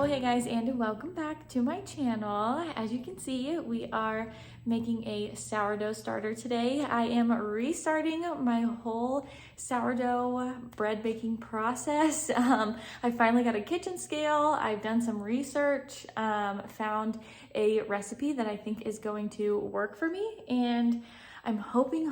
Hey guys, and welcome back to my channel. As you can see, we are making a sourdough starter today. I am restarting my whole sourdough bread baking process. I finally got a kitchen scale. I've done some research, found a recipe that I think is going to work for me, and I'm hoping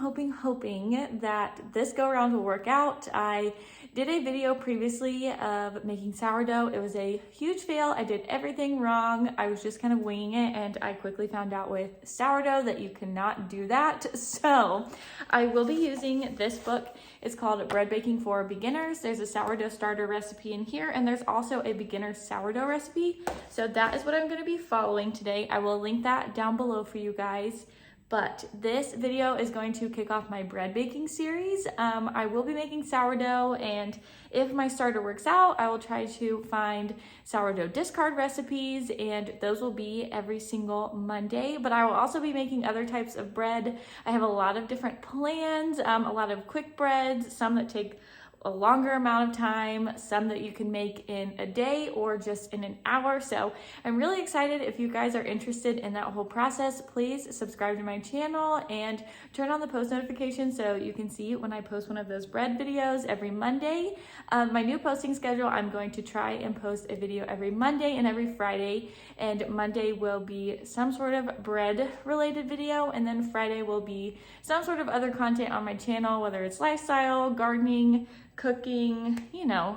that this go around will work out. I did a video previously of making sourdough. It was a huge fail. I did everything wrong. I was just kind of winging it, and I quickly found out with sourdough that you cannot do that. So I will be using this book. It's called Bread Baking for Beginners. There's a sourdough starter recipe in here, and there's also a beginner sourdough recipe. So that is what I'm going to be following today. I will link that down below for you guys. But this video is going to kick off my bread baking series. I will be making sourdough, and if my starter works out, I will try to find sourdough discard recipes, and those will be every single Monday. But I will also be making other types of bread. I have a lot of different plans, a lot of quick breads, some that take a longer amount of time, some that you can make in a day or just in an hour. So I'm really excited. If you guys are interested in that whole process, please subscribe to my channel and turn on the post notifications so you can see when I post one of those bread videos every Monday. My new posting schedule, I'm going to try and post a video every Monday and every Friday, and Monday will be some sort of bread related video, and then Friday will be some sort of other content on my channel, whether it's lifestyle, gardening, cooking,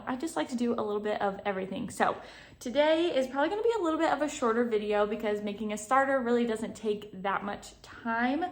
I just like to do a little bit of everything. So today is probably going to be a little bit of a shorter video because making a starter really doesn't take that much time.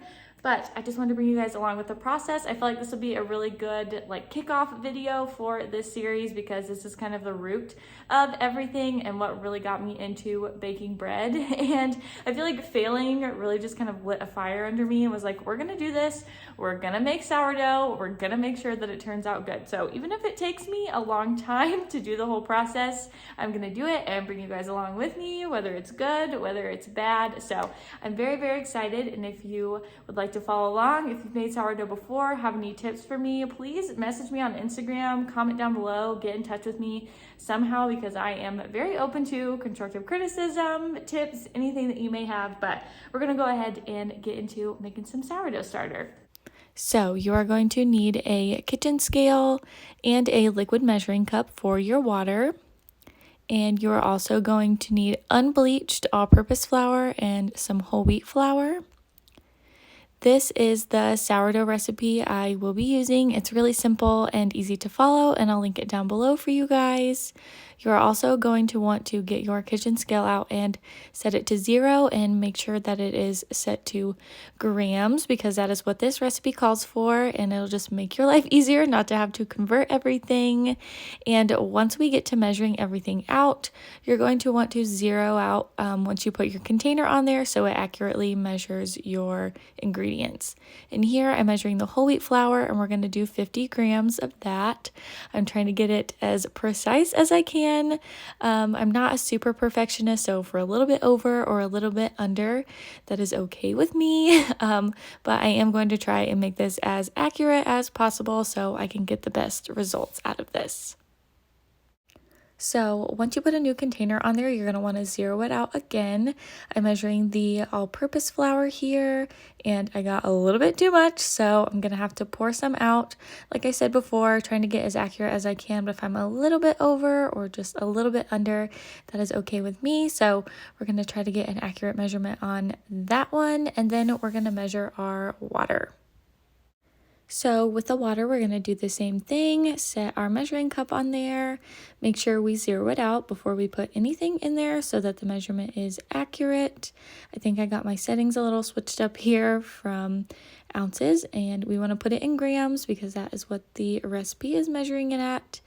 But I just wanted to bring you guys along with the process. I feel like this will be a really good kickoff video for this series because this is kind of the root of everything and what really got me into baking bread. And I feel like failing really just kind of lit a fire under me and was like, we're gonna do this, we're gonna make sourdough, we're gonna make sure that it turns out good. So even if it takes me a long time to do the whole process, I'm gonna do it and bring you guys along with me, whether it's good, whether it's bad. So I'm very, very excited. And if you would like to follow along, if you've made sourdough before, have any tips for me, please message me on Instagram, comment down below, get in touch with me somehow, because I am very open to constructive criticism, tips, anything that you may have. But we're gonna go ahead and get into making some sourdough starter. So you are going to need a kitchen scale and a liquid measuring cup for your water. And you are also going to need unbleached all-purpose flour and some whole wheat flour. This is the sourdough recipe I will be using. It's really simple and easy to follow, and I'll link it down below for you guys. You are also going to want to get your kitchen scale out and set it to 0 and make sure that it is set to grams, because that is what this recipe calls for, and it'll just make your life easier not to have to convert everything. And once we get to measuring everything out, you're going to want to zero out once you put your container on there so it accurately measures your ingredients. And here I'm measuring the whole wheat flour, and we're going to do 50 grams of that. I'm trying to get it as precise as I can. I'm not a super perfectionist, so for a little bit over or a little bit under, that is okay with me. But I am going to try and make this as accurate as possible so I can get the best results out of this. So once you put a new container on there, you're going to want to zero it out again. I'm measuring the all-purpose flour here, and I got a little bit too much, so I'm going to have to pour some out. Like I said before, trying to get as accurate as I can, but if I'm a little bit over or just a little bit under, that is okay with me. So we're going to try to get an accurate measurement on that one, and then we're going to measure our water. So with the water, we're going to do the same thing, set our measuring cup on there, make sure we zero it out before we put anything in there so that the measurement is accurate. I think I got my settings a little switched up here from ounces, and we want to put it in grams because that is what the recipe is measuring it at.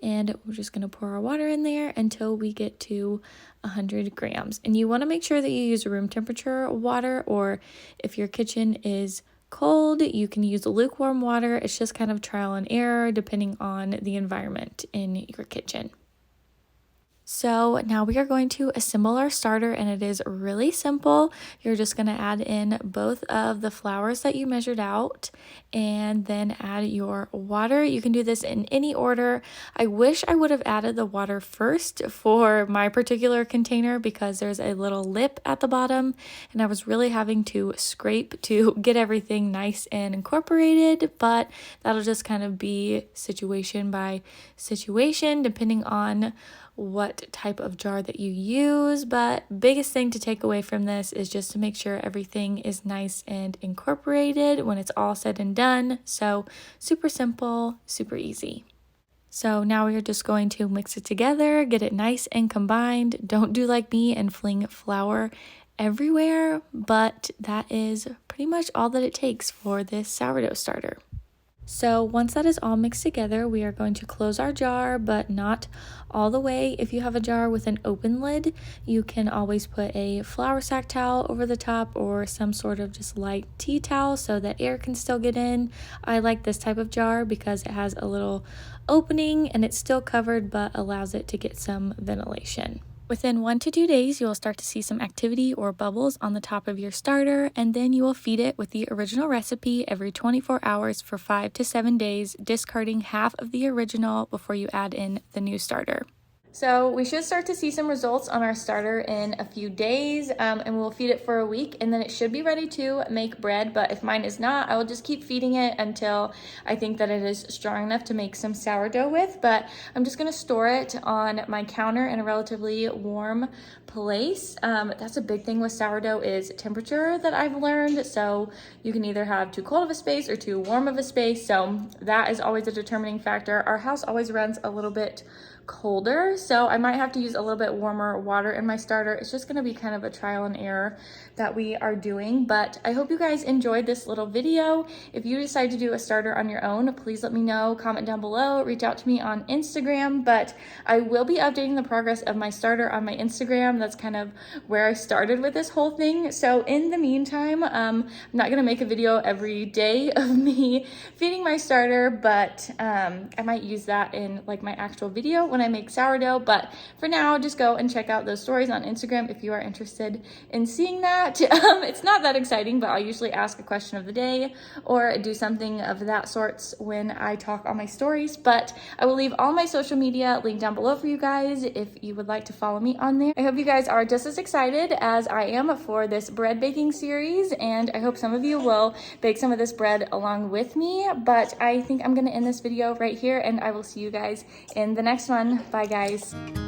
And we're just going to pour our water in there until we get to 100 grams. And you want to make sure that you use room temperature water, or if your kitchen is cold, you can use lukewarm water. It's just kind of trial and error depending on the environment in your kitchen. So now we are going to assemble our starter, and it is really simple. You're just going to add in both of the flours that you measured out and then add your water. You can do this in any order. I wish I would have added the water first for my particular container because there's a little lip at the bottom and I was really having to scrape to get everything nice and incorporated, but that'll just kind of be situation by situation depending on what type of jar that you use. But biggest thing to take away from this is just to make sure everything is nice and incorporated when it's all said and done. So super simple, super easy. So now we're just going to mix it together, get it nice and combined. Don't do like me and fling flour everywhere, but that is pretty much all that it takes for this sourdough starter. So once that is all mixed together, we are going to close our jar, but not all the way. If you have a jar with an open lid, you can always put a flour sack towel over the top or some sort of just light tea towel so that air can still get in. I like this type of jar because it has a little opening and it's still covered but allows it to get some ventilation. Within 1 to 2 days, you will start to see some activity or bubbles on the top of your starter, and then you will feed it with the original recipe every 24 hours for 5 to 7 days, discarding half of the original before you add in the new starter. So we should start to see some results on our starter in a few days, and we'll feed it for a week, and then it should be ready to make bread. But if mine is not, I will just keep feeding it until I think that it is strong enough to make some sourdough with. But I'm just gonna store it on my counter in a relatively warm place. That's a big thing with sourdough is temperature that I've learned. So you can either have too cold of a space or too warm of a space. So that is always a determining factor. Our house always runs a little bit colder, so I might have to use a little bit warmer water in my starter. It's just going to be kind of a trial and error that we are doing, but I hope you guys enjoyed this little video. If you decide to do a starter on your own, please let me know, comment down below, reach out to me on Instagram, but I will be updating the progress of my starter on my Instagram. That's kind of where I started with this whole thing. So in the meantime, I'm not going to make a video every day of me feeding my starter, but I might use that in like my actual video when I make sourdough. But for now, just go and check out those stories on Instagram if you are interested in seeing that. It's not that exciting, but I'll usually ask a question of the day or do something of that sorts when I talk on my stories. But I will leave all my social media linked down below for you guys if you would like to follow me on there. I hope you guys are just as excited as I am for this bread baking series, and I hope some of you will bake some of this bread along with me. But I think I'm gonna end this video right here, and I will see you guys in the next one. Bye guys.